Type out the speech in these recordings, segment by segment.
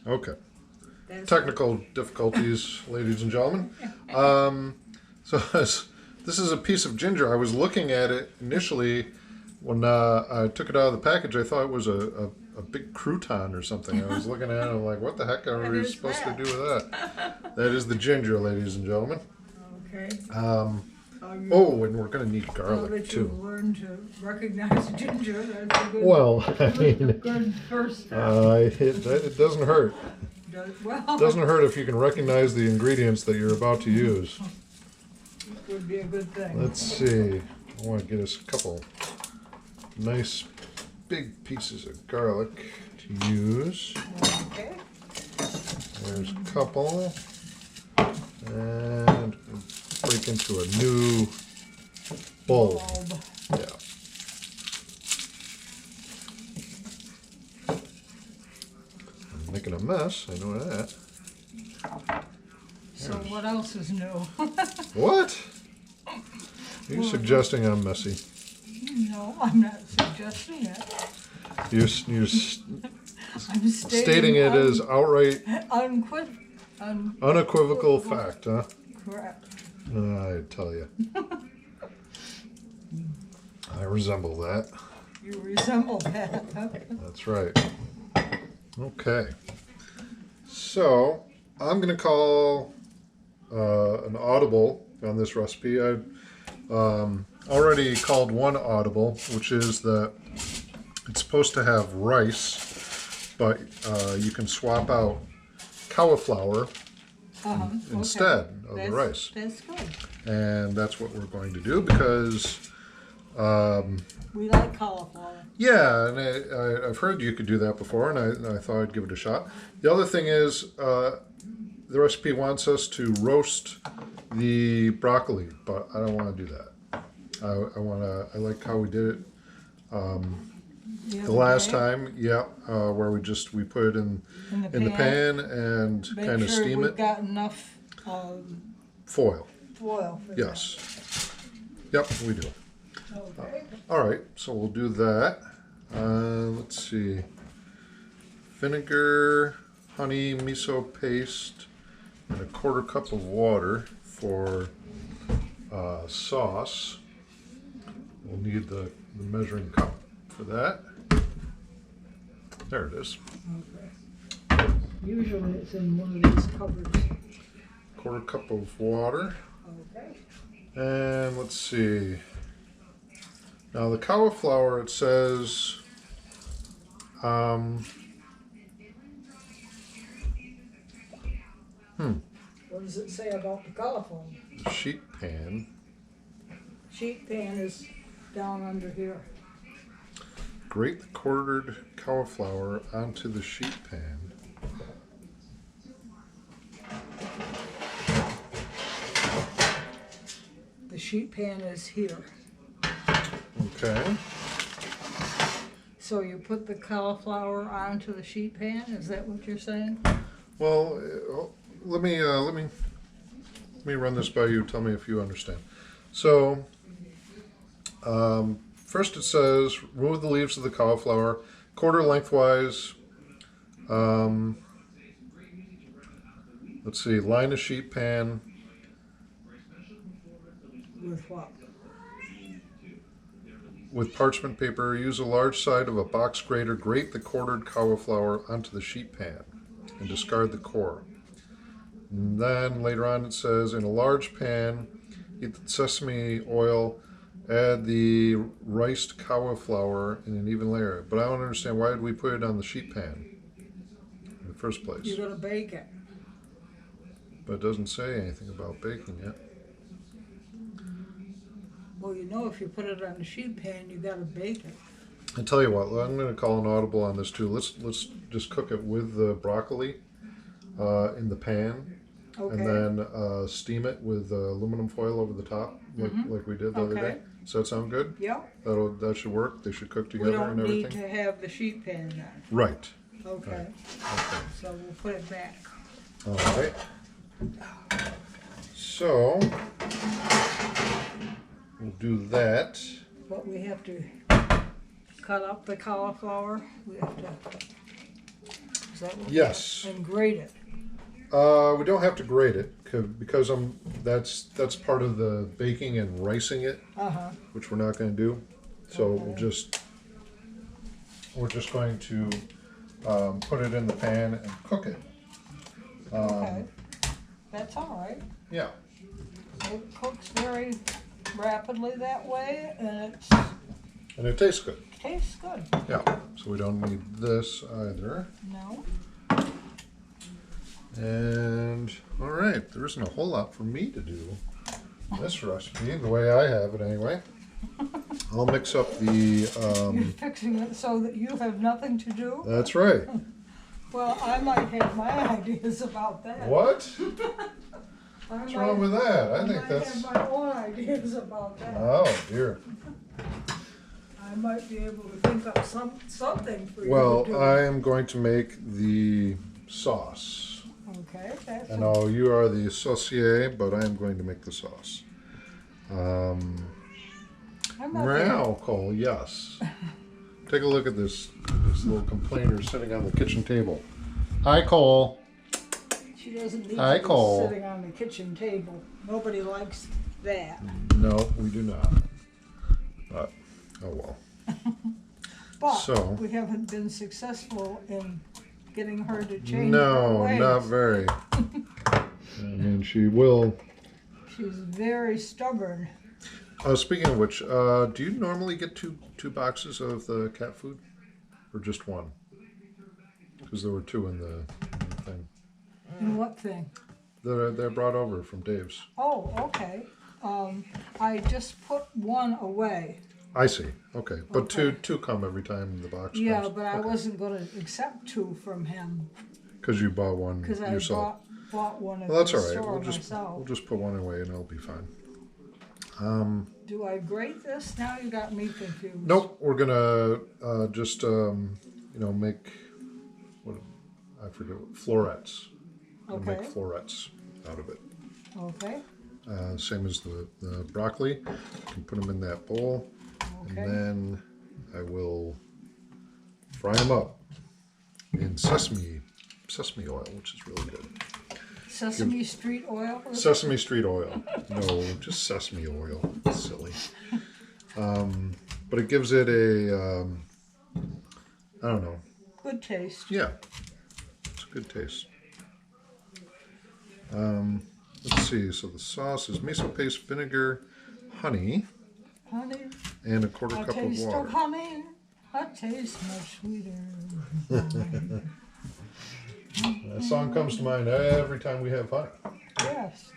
Okay. That's Technical difficulties, ladies and gentlemen. So this is a piece of ginger. I was looking at it initially when I took it out of the package. I thought it was a big crouton or something. I was looking at it. I'm like, what the heck are What we is supposed to that? do with that? That is the ginger, ladies and gentlemen. Okay. Oh, and we're going to need Now garlic that too. you've learned to recognize ginger, that's a good, Well, I good, mean, good first step. it doesn't hurt. Well, It doesn't hurt if you can recognize the ingredients that you're about to use. it would be a good thing. Let's see. I want to get us a couple nice big pieces of garlic to use. Okay. There's a couple. And break into a new bowl. Bulb. Yeah. I'm making a mess, I know that. So what else is new? What? Are you suggesting I'm messy? No, I'm not suggesting it. You're I'm stating it as outright unequivocal fact, huh? Correct. I tell you. I resemble that. You resemble that. That's right. Okay. So, I'm going to call an audible on this recipe. I've already called one audible, which is that it's supposed to have rice, but you can swap out cauliflower instead of the rice. That's good. And that's what we're going to do because, We like cauliflower. yeah, and I've heard you could do that before, and I thought I'd give it a shot. The other thing is, the recipe wants us to roast the broccoli, but I don't want to do that. I like how we did it the last time, yeah, where we put it in the pan and kind of steam We've it. got enough Foil. foil for Yes. Yep, we do. that. Okay. All right, so we'll do that. Let's see. Vinegar, honey, miso paste, and a 1/4 cup of water for sauce. We'll need the measuring cup for that. There it is. Okay. Usually it's in one of these cupboards. 1/4 cup of water. Okay. And let's see. Now the cauliflower, it says, What does it say about the cauliflower? the sheet pan. Sheet pan is down under here. Grate the quartered cauliflower onto the sheet pan. The sheet pan is here. Okay. So you put the cauliflower onto the sheet pan? Is that what you're saying? Well, let me run this by you. Tell me if you understand. So, first it says remove the leaves of the cauliflower, quarter lengthwise. Let's see. Line a sheet pan With what? with parchment paper. Use a large side of a box grater. Grate the quartered cauliflower onto the sheet pan and discard the core. And then later on it says, in a large pan, heat the sesame oil, add the riced cauliflower in an even layer. But I don't understand, why did we put it on the sheet pan in the first place? You're going to bake it. But it doesn't say anything about baking it. Well, you know, if you put it on the sheet pan, you got to bake it. I tell you what, I'm going to call an audible on this too. Let's just cook it with the broccoli in the pan, Okay. and then steam it with aluminum foil over the top, like we did the other day. Does that sound good? Yeah. That should work. They should cook We together don't and need everything. to have the sheet pan then. Right. Okay. Right. Okay. So we'll put it back. All right. So we'll do that. But we have to cut up the cauliflower. We have to Is that what? Yes. And grate it. We don't have to grate it because that's part of the baking and ricing it, which we're not going to do. So Okay. we're just going to put it in the pan and cook it. Okay. That's all right. Yeah. It cooks very rapidly that way, and And it tastes good. tastes good. Yeah. So we don't need this either. No. And all right, there isn't a whole lot for me to do in this recipe, the way I have it anyway. I'll mix up the. You're fixing it so that you have nothing to do? That's right. Well, I might have my ideas about that. What? What's wrong with that? I think that's. I have my own ideas about that. Oh dear. I might be able to think up something for you Well, to do. I am going to make the sauce. Okay, that's I know you are the associé, but I am going to make the sauce. I'm not Meow, Cole, yes. Take a look at this little complainer sitting on the kitchen table. Hi, Cole. She doesn't need Hi, to be Cole. sitting on the kitchen table. Nobody likes that. No, we do not. But, oh well. But So- we haven't been successful in getting her to change her No, ways. not very. I mean, she will. She's very stubborn. Speaking of which, do you normally get two boxes of the cat food, or just one? Because there were two in the thing. In what thing? They're brought over from Dave's. Oh, okay. I just put one away. I see. Okay, but Okay. two come every time the box Yeah, comes. but I wasn't going to accept two from him Because you bought one because I yourself. bought one at Well, that's the all right. store We'll myself. just put one away and it'll be fine. Do I grate this? Now you got me confused. Nope, we're gonna just make what I forget florets. We'll Okay. make florets out of it. Okay. Same as the broccoli. You can put them in that bowl, Okay. and then I will fry them up in sesame oil, which is really good. Sesame Street oil? Sesame Street oil. No, just sesame oil. Silly. But it gives it a, I don't know. Good taste. Yeah, it's a good taste. Let's see. So the sauce is miso paste, vinegar, honey, Honey, and a quarter a cup of taste water. of honey, a taste much sweeter. That song comes to mind every time we have honey. Yes.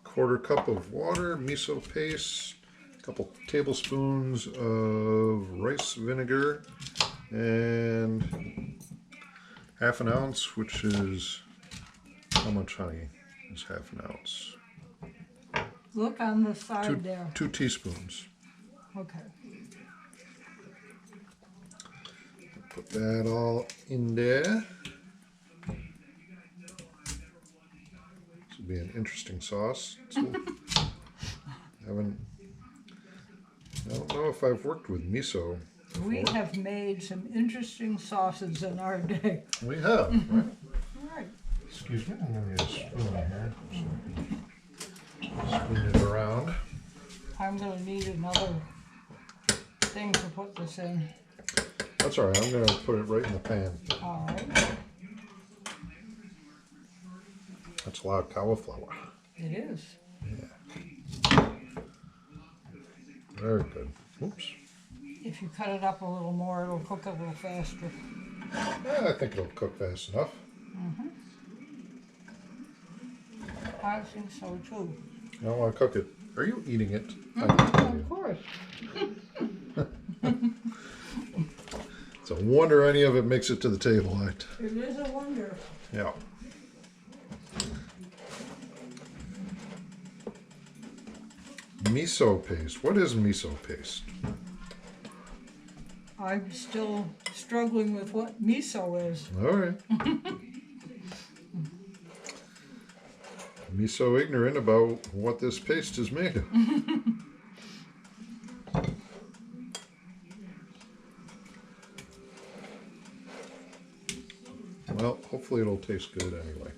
Quarter cup of water, miso paste, a couple tablespoons of rice vinegar, and half an ounce, which is how much honey is half an ounce? Look on the side there. 2 teaspoons. Okay. Put that all in there. This will be an interesting sauce. I don't know if I've worked with miso. We have made some interesting sauces in our day. We have, right? Right. Excuse me, I'm going to use a spoon here. Spoon it around. I'm going to need another thing to put this in. That's all right. I'm going to put it right in the pan. All right. That's a lot of cauliflower. It is. Very good. Oops. If you cut it up a little more, it'll cook a little faster. Yeah, I think it'll cook fast enough. I think so too. I don't want to cook it. Are you eating it? Of course. It's a wonder any of it makes it to the table. It is a wonder. Yeah. Miso paste. What is miso paste? I'm still struggling with what miso is. All right. Me so ignorant about what this paste is made of. Well, hopefully it'll taste good anyway.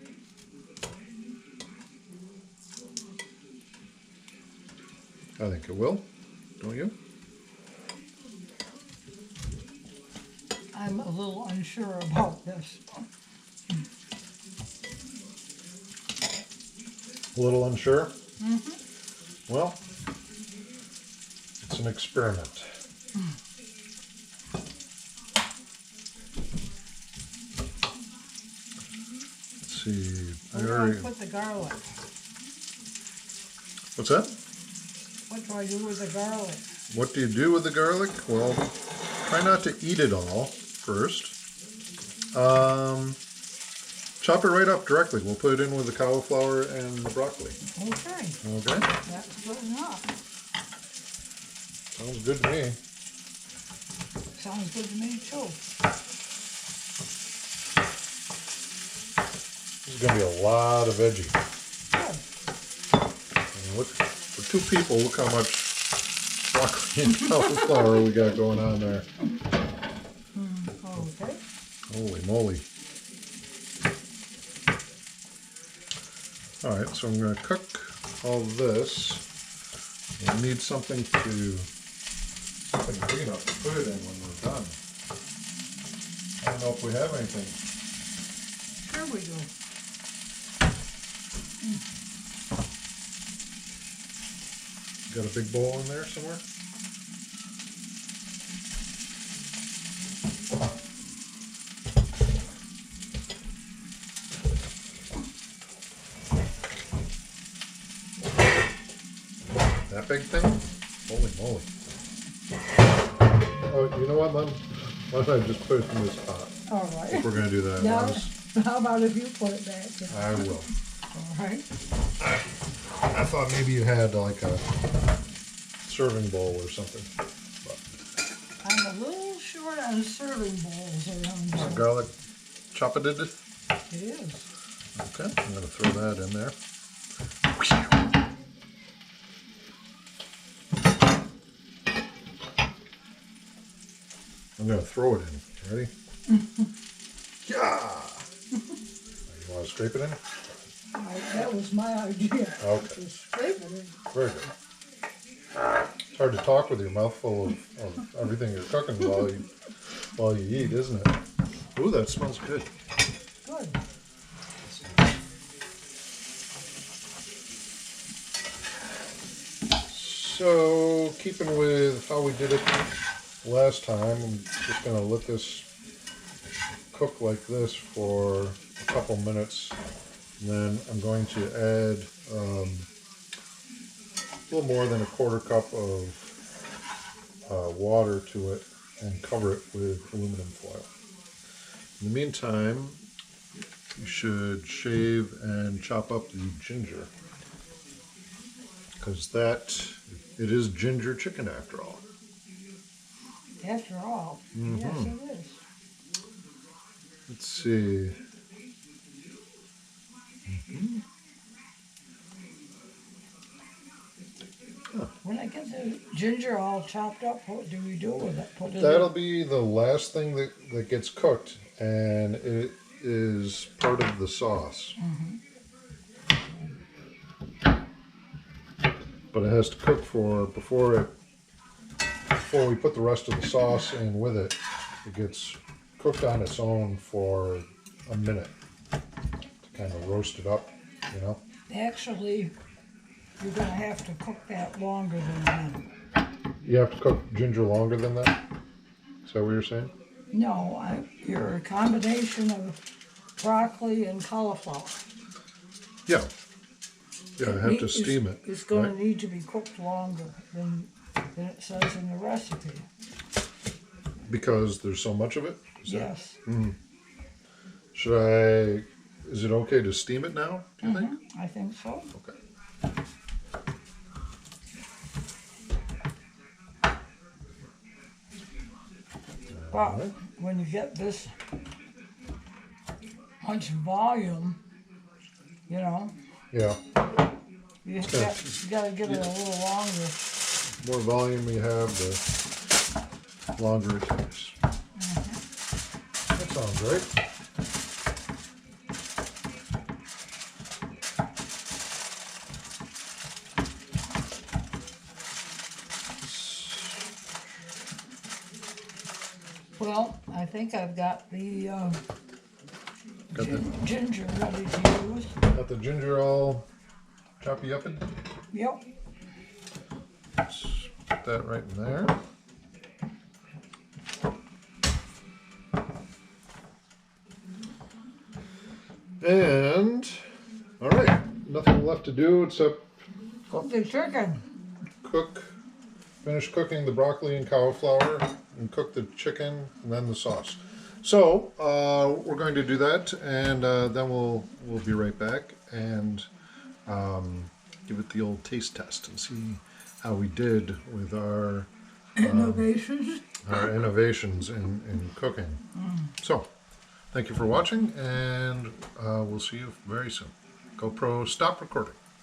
I think it will, don't you? I'm a little unsure about this. A little unsure? Mm-hmm. Well, it's an experiment. Let's see. Where do I put the garlic? What's that? What do I do with the garlic? What do you do with the garlic? Well, try not to eat it all first. Chop it right up directly. We'll put it in with the cauliflower and the broccoli. Okay. Okay? That's good enough. Sounds good to me. Sounds good to me too. This is going to be a lot of veggie. Good. And look, for two people, look how much broccoli and cauliflower we got going on there. Okay. Holy moly. All right, so I'm going to cook all this. We need something big enough to put it in when we're done. I don't know if we have anything. Sure we do. Got a big bowl in there somewhere? That big thing? Holy moly. Oh, you know what, Mom? Why don't I just put it in this pot? All If right. we're going to do that. Now, how about if you put it back in? I will. All right. I thought maybe you had like a serving bowl or something. But I'm a little short on serving bowls around some here. garlic choppeted. It is. Okay, I'm going to throw that in there. I'm going to throw it in. Ready? Yeah! You want to scrape it in? That was my idea. Okay. To scrape it in. Very good. It's hard to talk with your mouth full of everything you're cooking while you eat, isn't it? Ooh, that smells good. Good. So, keeping with how we did it last time, I'm just going to let this cook like this for a couple minutes. And then I'm going to add a little more than a quarter cup of water to it and cover it with aluminum foil. In the meantime, you should shave and chop up the ginger, because it is ginger chicken after all. After all. Mm-hmm. Yes, it is. Let's see. When I get the ginger all chopped up, what do we do with it? Put it That'll be the last thing that gets cooked, and it is part of the sauce. But it has to cook before we put the rest of the sauce in with it. It gets cooked on its own for a minute to kind of roast it up, you know. Actually, you're going to have to cook that longer than that. You have to cook ginger longer than that? Is that what you're saying? No, you're a combination of broccoli and cauliflower. Yeah. Yeah, I have to steam it. It's going right? to need to be cooked longer than it says in the recipe. Because there's so much of it? Yes. Is it okay to steam it now, do you think? I think so. Okay. But when you get this much volume, you know, Yeah. you got to give it a little longer. The more volume you have, the longer it takes. That sounds right. Well, I think I've got the Got the, ginger ready to use. got the ginger all choppy up. Yep. Let's put that right in there. And, all right, nothing left to do except Cook the chicken. finish cooking the broccoli and cauliflower and cook the chicken and then the sauce. So we're going to do that, and then we'll be right back and give it the old taste test and see how we did with our Innovations. innovations in cooking. So thank you for watching, and we'll see you very soon. GoPro, stop recording.